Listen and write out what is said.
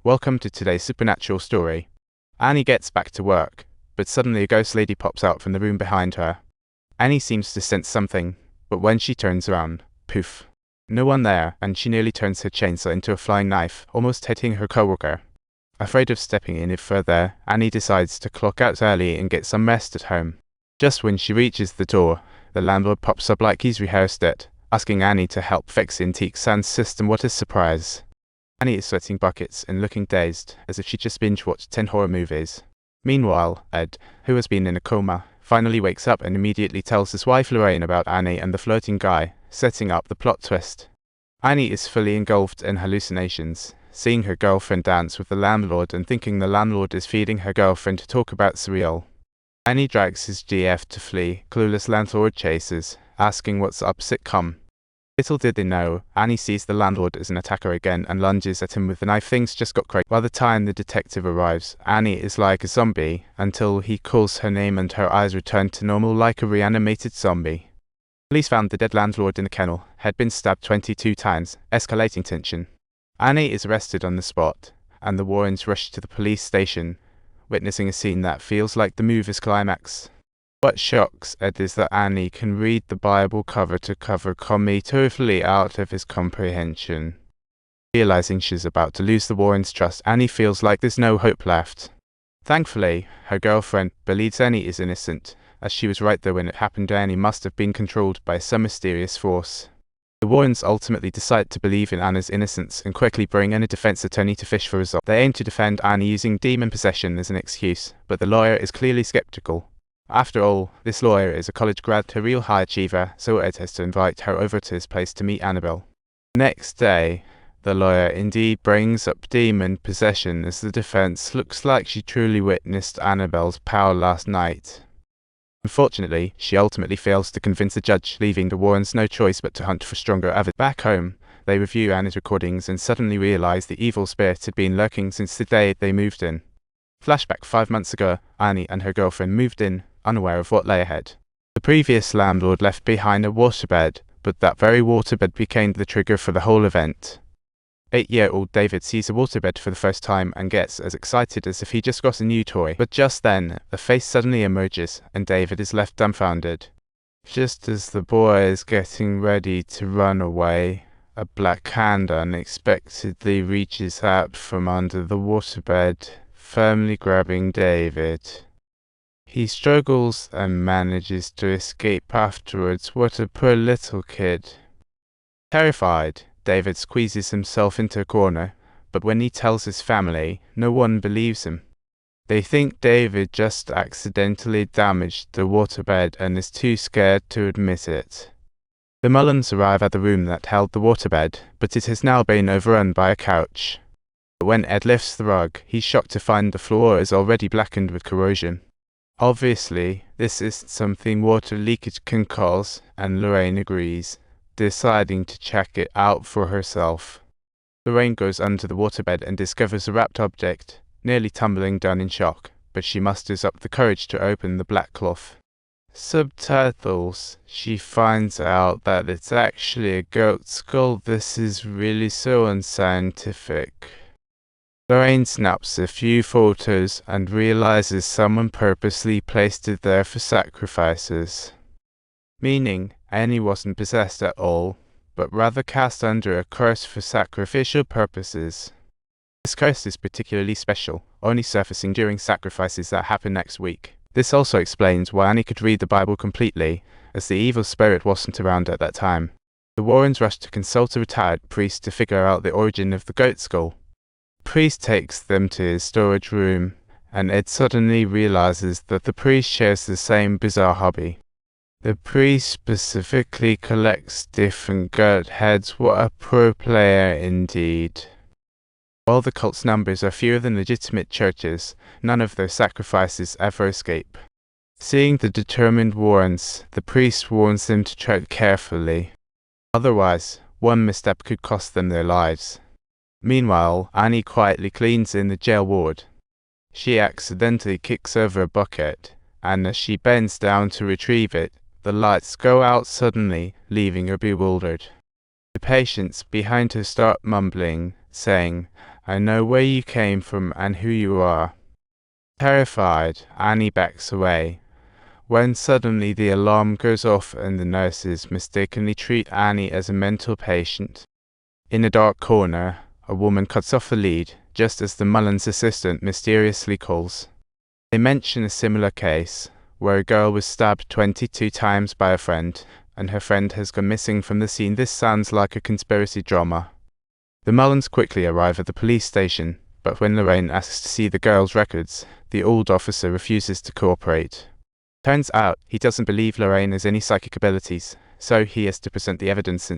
Welcome to today's supernatural story. Annie gets back to work, but suddenly a ghost lady pops out from the room behind her. Annie seems to sense something, but when she turns around, poof. No one there, and she nearly turns her chainsaw into a flying knife, almost hitting her coworker. Afraid of stepping any further, Annie decides to clock out early and get some rest at home. Just when she reaches the door, the landlord pops up like he's rehearsed it, asking Annie to help fix the antique sound system. What a surprise. Annie is sweating buckets and looking dazed, as if she just binge-watched 10 horror movies. Meanwhile, Ed, who has been in a coma, finally wakes up and immediately tells his wife Lorraine about Annie and the floating guy, setting up the plot twist. Annie is fully engulfed in hallucinations, seeing her girlfriend dance with the landlord and thinking the landlord is feeding her girlfriend to talk about surreal. Annie drags his GF to flee, clueless landlord chases, asking what's up sitcom. Little did they know, Annie sees the landlord as an attacker again and lunges at him with the knife. Things just got crazy. By the time the detective arrives, Annie is like a zombie, until he calls her name and her eyes return to normal like a reanimated zombie. Police found the dead landlord in the kennel, had been stabbed 22 times, escalating tension. Annie is arrested on the spot, and the Warrens rush to the police station, witnessing a scene that feels like the movie's climax. What shocks Ed is that Annie can read the Bible cover to cover, totally out of his comprehension. Realizing she's about to lose the Warrens' trust, Annie feels like there's no hope left. Thankfully, her girlfriend believes Annie is innocent, as she was right, though when it happened Annie must have been controlled by some mysterious force. The Warrens ultimately decide to believe in Anna's innocence and quickly bring in a defense attorney to fish for results. They aim to defend Annie using demon possession as an excuse, but the lawyer is clearly skeptical. After all, this lawyer is a college grad, a real high achiever, so Ed has to invite her over to his place to meet Annabelle. The next day, the lawyer indeed brings up demon possession as the defense looks like she truly witnessed Annabelle's power last night. Unfortunately, she ultimately fails to convince the judge, leaving the Warrens no choice but to hunt for stronger evidence. Back home, they review Annie's recordings and suddenly realize the evil spirit had been lurking since the day they moved in. Flashback 5 months ago, Annie and her girlfriend moved in, unaware of what lay ahead. The previous landlord left behind a waterbed, but that very waterbed became the trigger for the whole event. 8-year-old David sees a waterbed for the first time and gets as excited as if he just got a new toy. But just then, a face suddenly emerges, and David is left dumbfounded. Just as the boy is getting ready to run away, a black hand unexpectedly reaches out from under the waterbed, firmly grabbing David. He struggles and manages to escape afterwards. What a poor little kid. Terrified, David squeezes himself into a corner, but when he tells his family, no one believes him. They think David just accidentally damaged the waterbed and is too scared to admit it. The Mullins arrive at the room that held the waterbed, but it has now been overrun by a couch. But when Ed lifts the rug, he's shocked to find the floor is already blackened with corrosion. Obviously, this isn't something water leakage can cause, and Lorraine agrees, deciding to check it out for herself. Lorraine goes under the waterbed and discovers a wrapped object, nearly tumbling down in shock, but she musters up the courage to open the black cloth. Subtitles. She finds out that it's actually a goat skull. This is really so unscientific. Lorraine snaps a few photos and realizes someone purposely placed it there for sacrifices. Meaning, Annie wasn't possessed at all, but rather cast under a curse for sacrificial purposes. This curse is particularly special, only surfacing during sacrifices that happen next week. This also explains why Annie could read the Bible completely, as the evil spirit wasn't around at that time. The Warrens rush to consult a retired priest to figure out the origin of the goat skull. The priest takes them to his storage room, and Ed suddenly realizes that the priest shares the same bizarre hobby. The priest specifically collects different goat heads. What a pro player indeed. While the cult's numbers are fewer than legitimate churches, none of their sacrifices ever escape. Seeing the determined Warrens, the priest warns them to tread carefully. Otherwise, one misstep could cost them their lives. Meanwhile, Annie quietly cleans in the jail ward. She accidentally kicks over a bucket, and as she bends down to retrieve it, the lights go out suddenly, leaving her bewildered. The patients behind her start mumbling, saying, I know where you came from and who you are. Terrified, Annie backs away, when suddenly the alarm goes off and the nurses mistakenly treat Annie as a mental patient. In a dark corner, a woman cuts off the lead, just as the Mullins assistant mysteriously calls. They mention a similar case, where a girl was stabbed 22 times by a friend, and her friend has gone missing from the scene. This sounds like a conspiracy drama. The Mullins quickly arrive at the police station, but when Lorraine asks to see the girl's records, the old officer refuses to cooperate. Turns out he doesn't believe Lorraine has any psychic abilities, so he has to present the evidence instead.